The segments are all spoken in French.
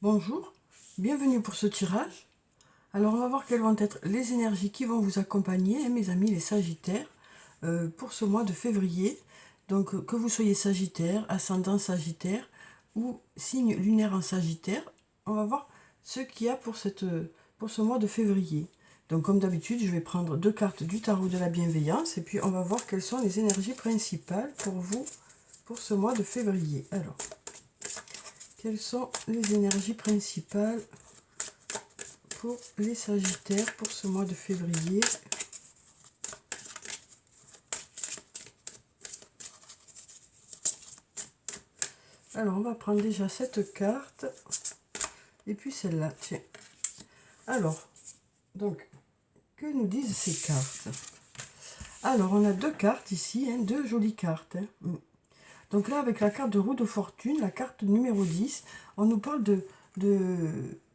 Bonjour, bienvenue pour ce tirage. Alors on va voir quelles vont être les énergies qui vont vous accompagner, mes amis les Sagittaires, pour ce mois de février. Donc que vous soyez Sagittaire, ascendant Sagittaire ou signe lunaire en Sagittaire, on va voir ce qu'il y a pour ce mois de février. Donc comme d'habitude, je vais prendre 2 cartes du tarot de la bienveillance et puis on va voir quelles sont les énergies principales pour vous pour ce mois de février. Alors, quelles sont les énergies principales pour les Sagittaires pour ce mois de février? Alors, on va prendre déjà cette carte et puis celle-là. Tiens. Alors, donc, que nous disent ces cartes? Alors, on a 2 cartes ici, 2 jolies cartes. Donc là, avec la carte de roue de fortune, la carte numéro 10, on nous parle de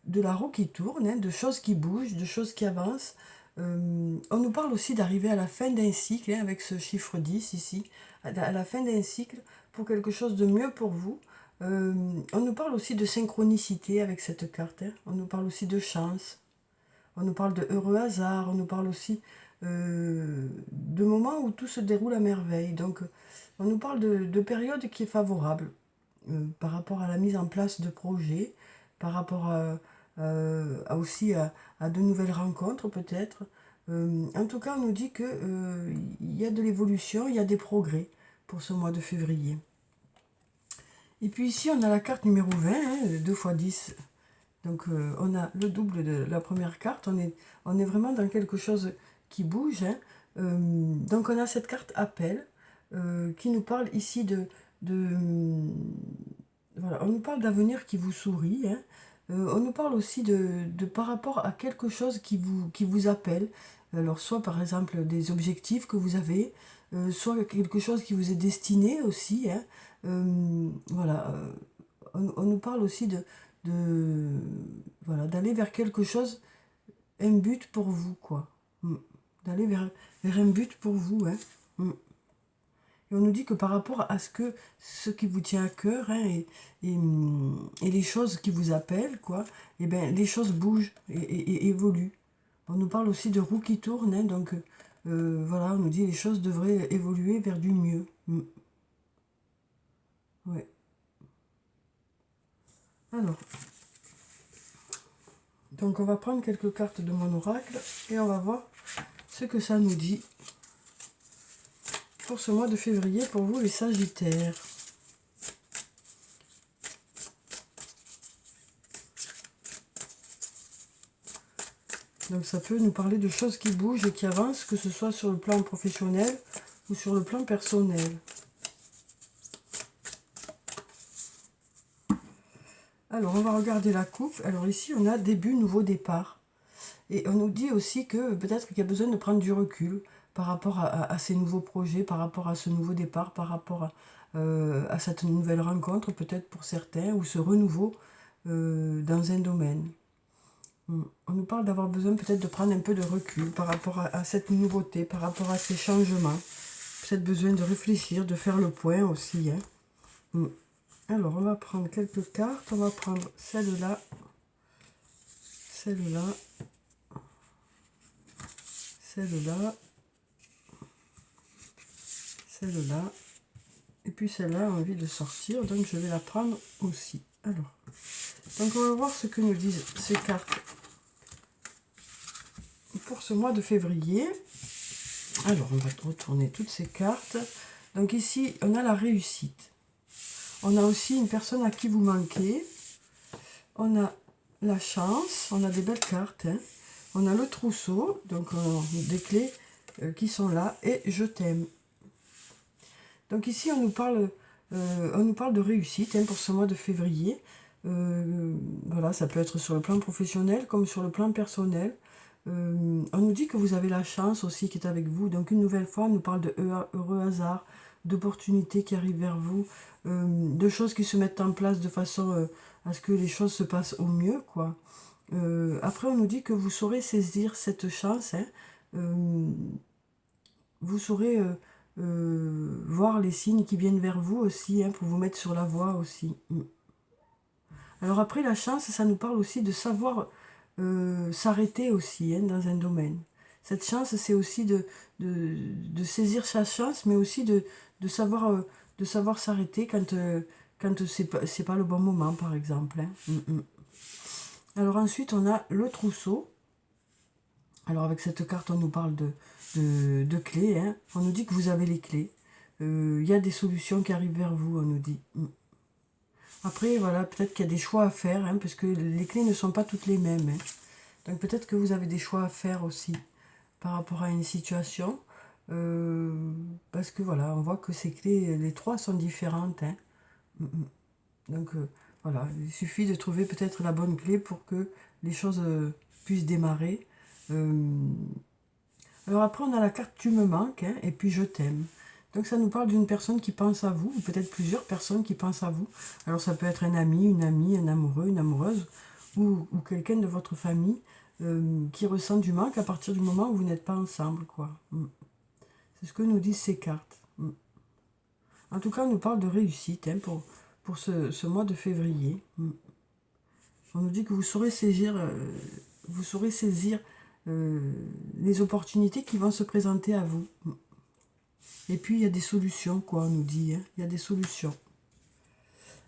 la roue qui tourne, de choses qui bougent, de choses qui avancent. On nous parle aussi d'arriver à la fin d'un cycle, avec ce chiffre 10 ici, à la fin d'un cycle, pour quelque chose de mieux pour vous. On nous parle aussi de synchronicité avec cette carte, on nous parle aussi de chance, on nous parle de heureux hasard, on nous parle aussi de moments où tout se déroule à merveille. Donc, on nous parle de période qui est favorable par rapport à la mise en place de projets, par rapport aussi à de nouvelles rencontres peut-être. En tout cas, on nous dit qu'il y a de l'évolution, il y a des progrès pour ce mois de février. Et puis ici, on a la carte numéro 20, 2 x 10. Donc on a le double de la première carte, on est vraiment dans quelque chose qui bouge. Donc on a cette carte appel qui nous parle ici voilà, on nous parle d'avenir qui vous sourit. On nous parle aussi de par rapport à quelque chose qui vous appelle. Alors soit par exemple des objectifs que vous avez, soit quelque chose qui vous est destiné aussi. Voilà, on nous parle aussi voilà, d'aller vers quelque chose, un but pour vous, quoi. D'aller vers un but pour vous. Et on nous dit que par rapport à ce qui vous tient à cœur, et les choses qui vous appellent, quoi, et ben les choses bougent et évoluent. On nous parle aussi de roue qui tourne, donc voilà, on nous dit que les choses devraient évoluer vers du mieux. Ouais. Alors, donc on va prendre quelques cartes de mon oracle et on va voir ce que ça nous dit pour ce mois de février pour vous les Sagittaires. Donc ça peut nous parler de choses qui bougent et qui avancent, que ce soit sur le plan professionnel ou sur le plan personnel. Alors on va regarder la coupe. Alors ici on a début, nouveau départ. Et on nous dit aussi que peut-être qu'il y a besoin de prendre du recul par rapport à ces nouveaux projets, par rapport à ce nouveau départ, par rapport à cette nouvelle rencontre peut-être pour certains, ou ce renouveau dans un domaine. On nous parle d'avoir besoin peut-être de prendre un peu de recul par rapport à cette nouveauté, par rapport à ces changements. Peut-être besoin de réfléchir, de faire le point aussi. Alors, on va prendre quelques cartes. On va prendre celle-là, celle-là, celle-là, celle-là. Et puis celle-là a envie de sortir, donc je vais la prendre aussi. Alors, donc on va voir ce que nous disent ces cartes pour ce mois de février. Alors, on va retourner toutes ces cartes. Donc ici, on a la réussite. On a aussi une personne à qui vous manquez. On a la chance. On a des belles cartes. On a le trousseau. Donc, des clés qui sont là. Et je t'aime. Donc ici, on nous parle de réussite pour ce mois de février. Voilà, ça peut être sur le plan professionnel comme sur le plan personnel. On nous dit que vous avez la chance aussi qui est avec vous. Donc une nouvelle fois, on nous parle de heureux hasard, d'opportunités qui arrivent vers vous, de choses qui se mettent en place de façon à ce que les choses se passent au mieux, quoi. Après, on nous dit que vous saurez saisir cette chance. Vous saurez voir les signes qui viennent vers vous aussi, pour vous mettre sur la voie aussi. Alors après, la chance, ça nous parle aussi de savoir s'arrêter aussi hein, dans un domaine. Cette chance, c'est aussi de saisir sa chance, mais aussi de savoir s'arrêter quand c'est pas le bon moment, par exemple. Hein. Alors ensuite, on a le trousseau. Alors avec cette carte, on nous parle de clés. Hein. On nous dit que vous avez les clés. Il y a des solutions qui arrivent vers vous, on nous dit. Après, voilà, peut-être qu'il y a des choix à faire, hein, parce que les clés ne sont pas toutes les mêmes. Hein. Donc peut-être que vous avez des choix à faire aussi par rapport à une situation. Parce que voilà, on voit que ces clés, les trois sont différentes. Hein. Donc voilà, il suffit de trouver peut-être la bonne clé pour que les choses puissent démarrer. Alors après, on a la carte Tu me manques hein, et puis Je t'aime. Donc ça nous parle d'une personne qui pense à vous, ou peut-être plusieurs personnes qui pensent à vous. Alors ça peut être un ami, une amie, un amoureux, une amoureuse, ou quelqu'un de votre famille qui ressent du manque à partir du moment où vous n'êtes pas ensemble, quoi. C'est ce que nous disent ces cartes. En tout cas, on nous parle de réussite hein, pour ce mois de février. On nous dit que vous saurez saisir les opportunités qui vont se présenter à vous. Et puis, il y a des solutions, quoi, on nous dit. Hein. Il y a des solutions.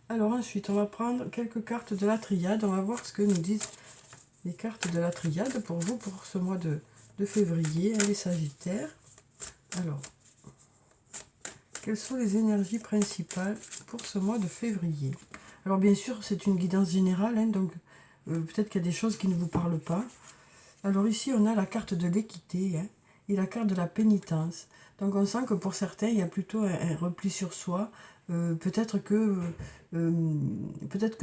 Alors ensuite, on va prendre quelques cartes de la triade. On va voir ce que nous disent les cartes de la triade pour vous, pour ce mois de février, hein, les Sagittaires. Alors, quelles sont les énergies principales pour ce mois de février? Alors bien sûr, c'est une guidance générale, hein, donc peut-être qu'il y a des choses qui ne vous parlent pas. Alors ici, on a la carte de l'équité hein, et la carte de la pénitence. Donc on sent que pour certains, il y a plutôt un repli sur soi. Peut-être que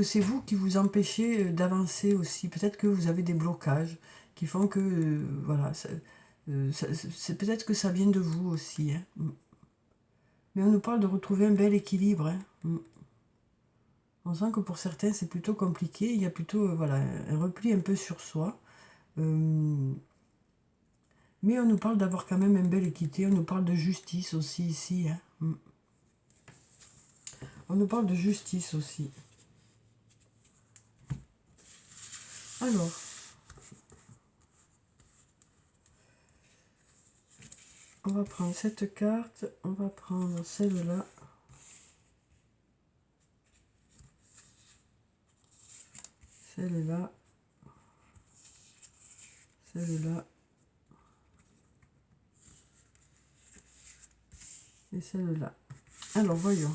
c'est vous qui vous empêchez d'avancer aussi. Peut-être que vous avez des blocages qui font que, voilà, c'est peut-être que ça vient de vous aussi. Hein. Mais on nous parle de retrouver un bel équilibre. Hein. On sent que pour certains, c'est plutôt compliqué. Il y a plutôt voilà, un repli un peu sur soi. Mais on nous parle d'avoir quand même une belle équité. On nous parle de justice aussi ici. Hein. On nous parle de justice aussi. Alors, on va prendre cette carte. On va prendre celle-là. Celle-là. Celle-là. Et celle-là. Alors, voyons.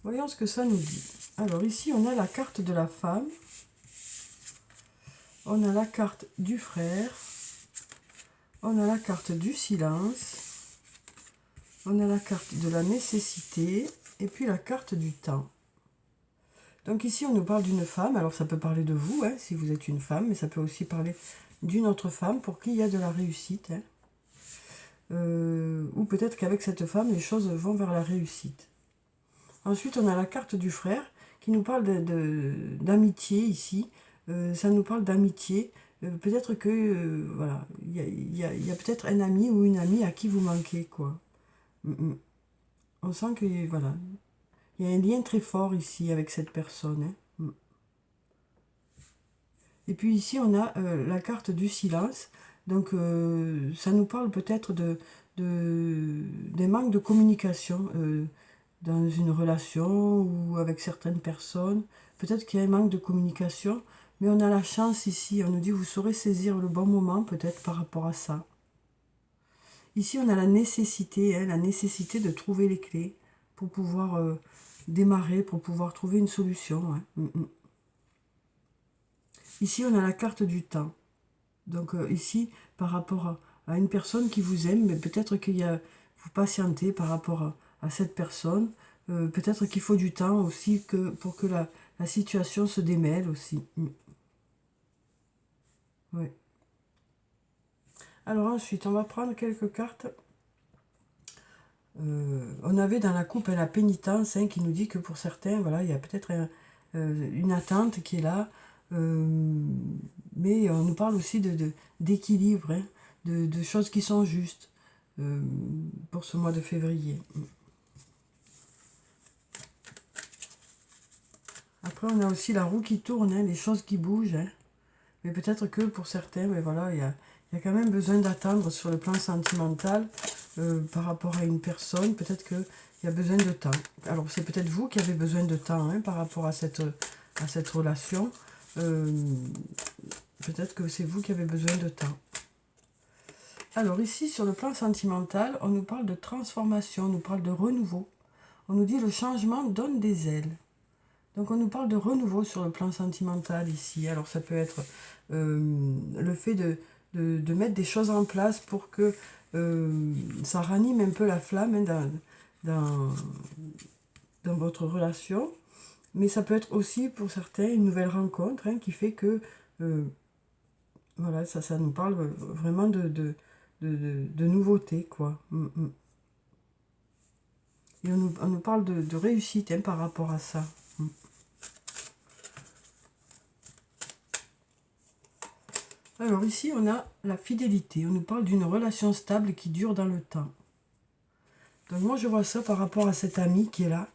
Voyons ce que ça nous dit. Alors, ici, on a la carte de la femme. On a la carte du frère. On a la carte du silence. On a la carte de la nécessité. Et puis la carte du temps. Donc ici, on nous parle d'une femme. Alors, ça peut parler de vous, hein, si vous êtes une femme. Mais ça peut aussi parler d'une autre femme pour qui il y a de la réussite. Hein. Ou peut-être qu'avec cette femme, les choses vont vers la réussite. Ensuite, on a la carte du frère qui nous parle d'amitié ici. Ça nous parle d'amitié. Peut-être que, voilà, il y a peut-être un ami ou une amie à qui vous manquez, quoi. On sent que, voilà, il y a un lien très fort ici avec cette personne. Hein. Et puis ici, on a la carte du silence. Donc, ça nous parle peut-être des manques de communication dans une relation ou avec certaines personnes. Peut-être qu'il y a un manque de communication, mais on a la chance ici. On nous dit, vous saurez saisir le bon moment peut-être par rapport à ça. Ici, on a la nécessité de trouver les clés pour pouvoir démarrer, pour pouvoir trouver une solution. Hein. Ici, on a la carte du temps. Donc ici, par rapport à une personne qui vous aime, mais peut-être qu'il y a, vous patientez par rapport à cette personne. Peut-être qu'il faut du temps aussi pour que la situation se démêle aussi. Ouais. Alors ensuite, on va prendre quelques cartes. On avait dans la coupe la pénitence qui nous dit que pour certains, voilà, il y a peut-être une attente qui est là. Mais on nous parle aussi d'équilibre, hein, de choses qui sont justes pour ce mois de février. Après, on a aussi la roue qui tourne, hein, les choses qui bougent. Hein. Mais peut-être que pour certains, mais voilà, il y a quand même besoin d'attendre sur le plan sentimental par rapport à une personne. Peut-être qu'il y a besoin de temps. Alors, c'est peut-être vous qui avez besoin de temps hein, par rapport à cette relation. Peut-être que c'est vous qui avez besoin de temps. Alors ici, sur le plan sentimental, on nous parle de transformation, on nous parle de renouveau. On nous dit le changement donne des ailes. Donc on nous parle de renouveau sur le plan sentimental ici. Alors ça peut être le fait de mettre des choses en place pour que ça ranime un peu la flamme hein, dans votre relation. Mais ça peut être aussi pour certains une nouvelle rencontre hein, qui fait que voilà, ça nous parle vraiment de nouveauté, quoi. Et on nous parle de réussite hein, par rapport à ça. Alors ici, on a la fidélité. On nous parle d'une relation stable qui dure dans le temps. Donc moi, je vois ça par rapport à cet ami qui est là.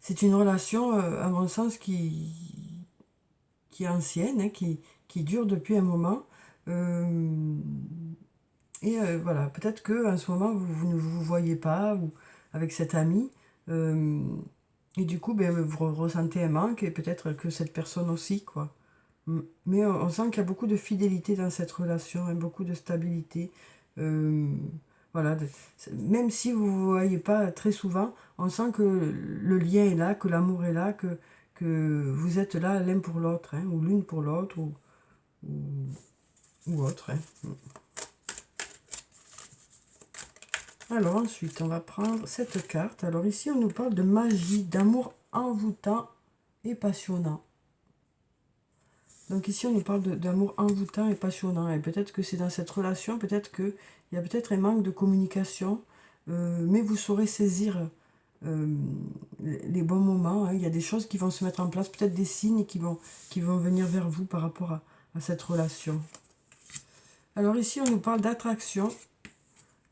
C'est une relation, à mon sens, qui est ancienne, hein, qui dure depuis un moment. Voilà, peut-être qu'en ce moment, vous ne vous voyez pas ou avec cet ami. Et du coup, ben, vous ressentez un manque et peut-être que cette personne aussi, quoi. Mais on sent qu'il y a beaucoup de fidélité dans cette relation, hein, beaucoup de stabilité. Voilà, même si vous ne vous voyez pas très souvent, on sent que le lien est là, que l'amour est là, que vous êtes là l'un pour l'autre, hein, ou l'une pour l'autre, ou autre. Hein. Alors ensuite, on va prendre cette carte. Alors ici, on nous parle de magie, d'amour envoûtant et passionnant. Donc ici, on nous parle d'amour envoûtant et passionnant. Et peut-être que c'est dans cette relation, peut-être qu'il y a peut-être un manque de communication, mais vous saurez saisir les bons moments. Hein. Il y a des choses qui vont se mettre en place, peut-être des signes qui vont venir vers vous par rapport à cette relation. Alors ici, on nous parle d'attraction,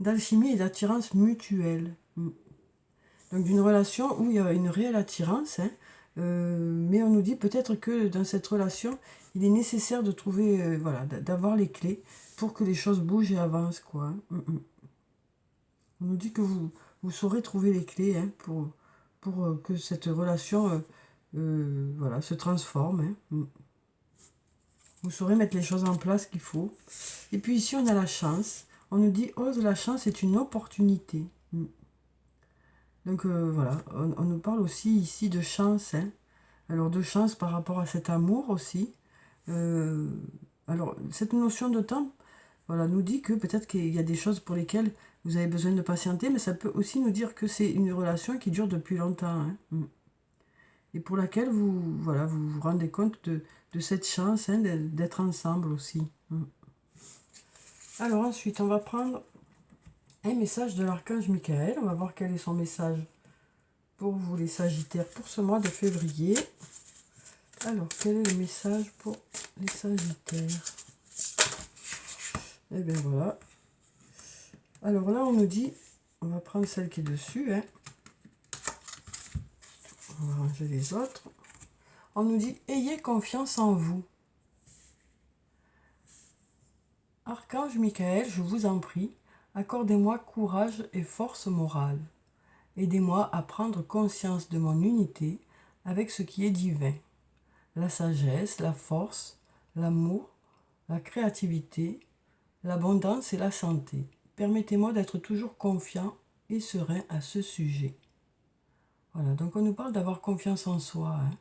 d'alchimie et d'attirance mutuelle. Donc d'une relation où il y a une réelle attirance, hein, mais on nous dit peut-être que dans cette relation, il est nécessaire de trouver, voilà, d'avoir les clés pour que les choses bougent et avancent, quoi. On nous dit que vous saurez trouver les clés hein, pour que cette relation voilà, se transforme. Hein. Vous saurez mettre les choses en place qu'il faut. Et puis ici, on a la chance. On nous dit, ose la chance est une opportunité. Donc voilà, on nous parle aussi ici de chance. Hein. Alors de chance par rapport à cet amour aussi. Alors cette notion de temps, voilà, nous dit que peut-être qu'il y a des choses pour lesquelles vous avez besoin de patienter, mais ça peut aussi nous dire que c'est une relation qui dure depuis longtemps. Hein. Et pour laquelle voilà, vous vous rendez compte de cette chance hein, d'être ensemble aussi. Alors ensuite, on va prendre un message de l'archange Michael. On va voir quel est son message pour vous les Sagittaires pour ce mois de février. Alors, quel est le message pour les Sagittaires? Et bien voilà. Alors là, on nous dit, on va prendre celle qui est dessus. Hein. On va ranger les autres. On nous dit, ayez confiance en vous. Archange Michael, je vous en prie, accordez-moi courage et force morale. Aidez-moi à prendre conscience de mon unité avec ce qui est divin. La sagesse, la force, l'amour, la créativité, l'abondance et la santé. Permettez-moi d'être toujours confiant et serein à ce sujet. Voilà, donc on nous parle d'avoir confiance en soi, hein,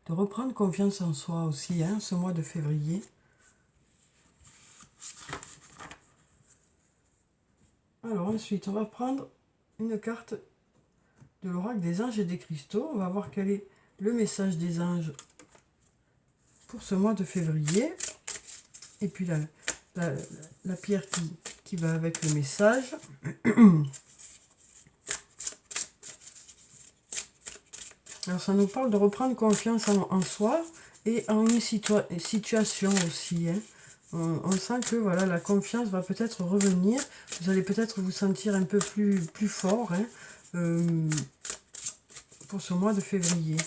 de reprendre confiance en soi aussi, hein, ce mois de février. Alors ensuite, on va prendre une carte de l'oracle des anges et des cristaux. On va voir quel est le message des anges pour ce mois de février. Et puis la pierre qui va avec le message. Alors ça nous parle de reprendre confiance en soi et en une situation aussi. Hein. On sent que voilà, la confiance va peut-être revenir. Vous allez peut-être vous sentir un peu plus fort. Hein. pour ce mois de février.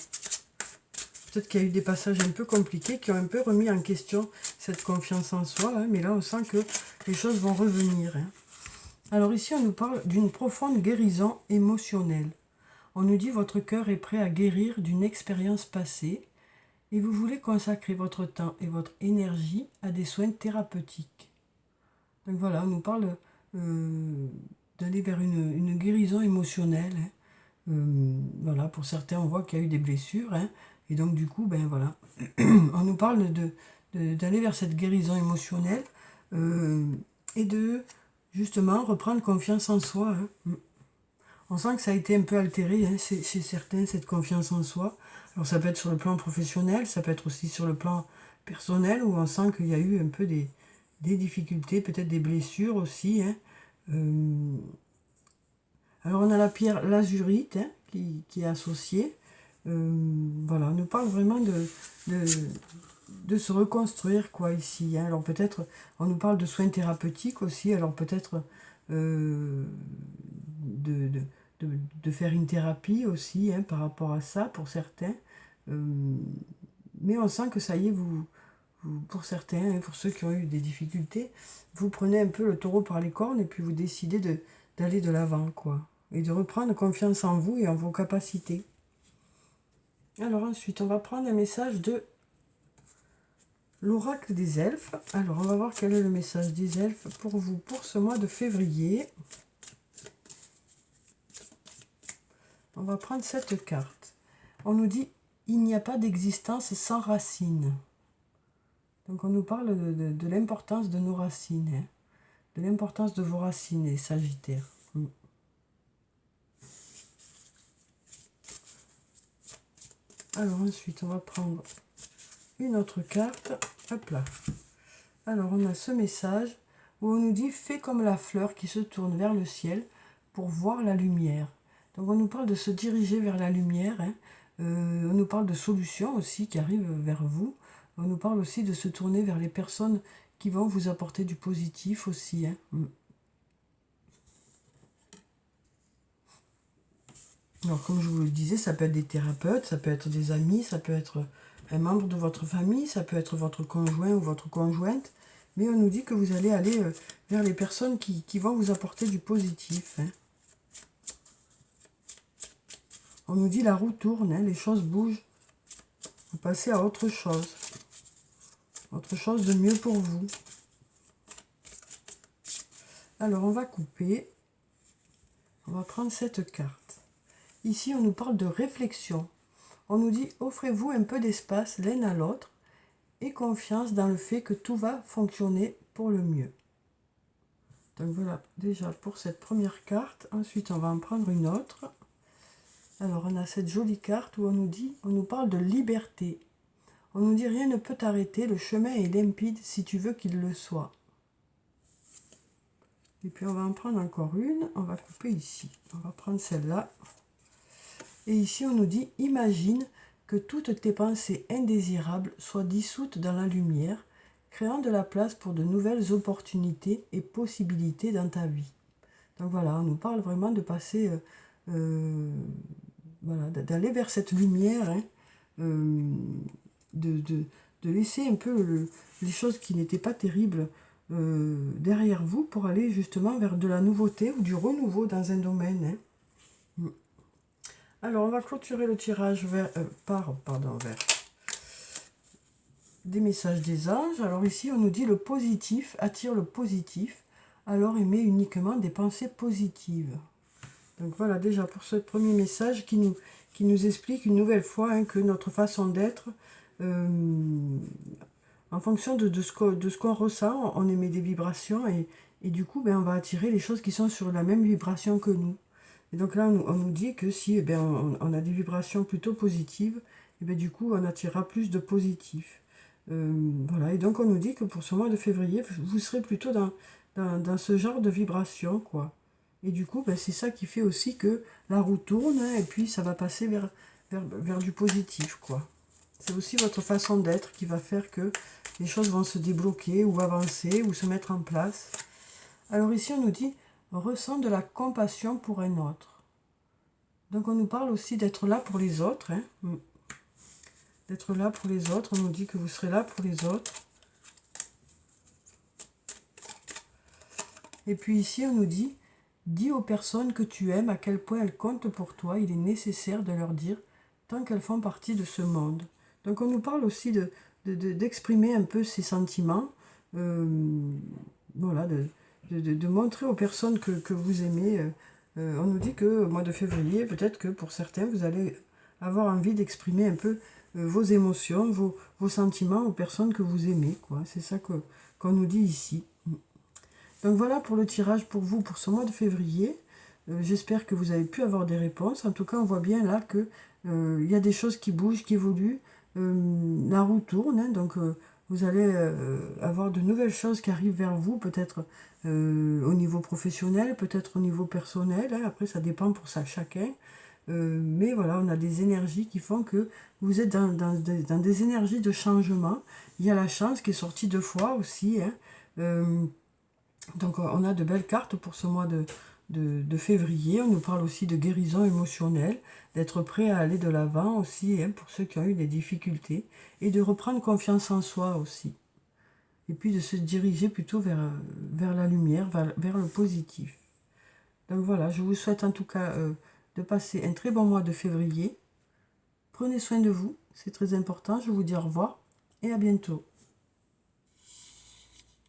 Peut-être qu'il y a eu des passages un peu compliqués qui ont un peu remis en question cette confiance en soi, hein, mais là on sent que les choses vont revenir. Hein. Alors ici on nous parle d'une profonde guérison émotionnelle. On nous dit votre cœur est prêt à guérir d'une expérience passée et vous voulez consacrer votre temps et votre énergie à des soins thérapeutiques. Donc voilà, on nous parle d'aller vers une guérison émotionnelle. Hein. Voilà, pour certains, on voit qu'il y a eu des blessures. Hein, et donc, du coup, ben voilà, on nous parle d'aller vers cette guérison émotionnelle et de, justement, reprendre confiance en soi. Hein. On sent que ça a été un peu altéré hein, chez certains, cette confiance en soi. Alors, ça peut être sur le plan professionnel, ça peut être aussi sur le plan personnel, où on sent qu'il y a eu un peu des difficultés, peut-être des blessures aussi. Hein. Alors on a la pierre lazurite hein, qui est associée. Voilà, on nous parle vraiment de se reconstruire quoi ici. Hein. Alors peut-être, on nous parle de soins thérapeutiques aussi. Alors peut-être de faire une thérapie aussi hein, par rapport à ça pour certains. Mais on sent que ça y est, pour certains, hein, pour ceux qui ont eu des difficultés, vous prenez un peu le taureau par les cornes et puis vous décidez d'aller de l'avant, quoi. Et de reprendre confiance en vous et en vos capacités. Alors ensuite, on va prendre un message de l'oracle des elfes. Alors, on va voir quel est le message des elfes pour vous, pour ce mois de février. On va prendre cette carte. On nous dit, il n'y a pas d'existence sans racines. Donc, on nous parle de l'importance de nos racines, hein, de l'importance de vos racines, les Sagittaires. Alors ensuite, on va prendre une autre carte. Hop là. Alors, on a ce message où on nous dit « Fais comme la fleur qui se tourne vers le ciel pour voir la lumière ». Donc, on nous parle de se diriger vers la lumière. Hein. On nous parle de solutions aussi qui arrivent vers vous. On nous parle aussi de se tourner vers les personnes qui vont vous apporter du positif aussi. Hein. Alors, comme je vous le disais, ça peut être des thérapeutes, ça peut être des amis, ça peut être un membre de votre famille, ça peut être votre conjoint ou votre conjointe. Mais on nous dit que vous allez aller vers les personnes qui vont vous apporter du positif. Hein. On nous dit la roue tourne, hein, les choses bougent. Vous passez à autre chose. Autre chose de mieux pour vous. Alors, on va couper. On va prendre cette carte. Ici, on nous parle de réflexion. On nous dit, offrez-vous un peu d'espace l'un à l'autre et confiance dans le fait que tout va fonctionner pour le mieux. Donc voilà, déjà pour cette première carte. Ensuite, on va en prendre une autre. Alors, on a cette jolie carte où on nous parle de liberté. On nous dit, rien ne peut t'arrêter, le chemin est limpide si tu veux qu'il le soit. Et puis, on va en prendre encore une. On va couper ici. On va prendre celle-là. Et ici, on nous dit, imagine que toutes tes pensées indésirables soient dissoutes dans la lumière, créant de la place pour de nouvelles opportunités et possibilités dans ta vie. Donc voilà, on nous parle vraiment de passer, voilà, d'aller vers cette lumière, hein, de laisser un peu les choses qui n'étaient pas terribles derrière vous pour aller justement vers de la nouveauté ou du renouveau dans un domaine. Hein. Alors, on va clôturer le tirage vers des messages des anges. Alors ici, on nous dit le positif attire le positif. Alors, émet uniquement des pensées positives. Donc voilà, déjà pour ce premier message qui nous explique une nouvelle fois hein, que notre façon d'être, en fonction de ce qu'on ressent, on émet des vibrations et du coup, ben, on va attirer les choses qui sont sur la même vibration que nous. Et donc là, on nous dit que si on a des vibrations plutôt positives, et bien du coup, on attirera plus de positif. Voilà, et donc on nous dit que pour ce mois de février, vous serez plutôt dans ce genre de vibration, quoi. Et du coup, c'est ça qui fait aussi que la roue tourne, hein, et puis ça va passer vers du positif, quoi. C'est aussi votre façon d'être qui va faire que les choses vont se débloquer, ou avancer, ou se mettre en place. Alors ici, on nous dit... ressent de la compassion pour un autre. Donc on nous parle aussi d'être là pour les autres. Hein. D'être là pour les autres. On nous dit que vous serez là pour les autres. Et puis ici, on nous dit, dis aux personnes que tu aimes à quel point elles comptent pour toi. Il est nécessaire de leur dire, tant qu'elles font partie de ce monde. Donc on nous parle aussi d'exprimer un peu ses sentiments. Voilà, de montrer aux personnes que vous aimez. On nous dit que au mois de février, peut-être que pour certains, vous allez avoir envie d'exprimer un peu vos émotions, vos sentiments aux personnes que vous aimez. C'est ça qu'on nous dit ici. Donc voilà pour le tirage pour vous pour ce mois de février. J'espère que vous avez pu avoir des réponses. En tout cas, on voit bien là que il y a des choses qui bougent, qui évoluent. La roue tourne, hein, donc vous allez avoir de nouvelles choses qui arrivent vers vous, peut-être au niveau professionnel, peut-être au niveau personnel. Hein. Après, ça dépend pour ça chacun. Mais voilà, on a des énergies qui font que vous êtes dans des énergies de changement. Il y a la chance qui est sortie 2 fois aussi. Hein. Donc on a de belles cartes pour ce mois de février. On nous parle aussi de guérison émotionnelle, d'être prêt à aller de l'avant aussi, hein, pour ceux qui ont eu des difficultés, et de reprendre confiance en soi aussi. Et puis de se diriger plutôt vers la lumière, vers le positif. Donc voilà, je vous souhaite en tout cas de passer un très bon mois de février. Prenez soin de vous, c'est très important. Je vous dis au revoir et à bientôt.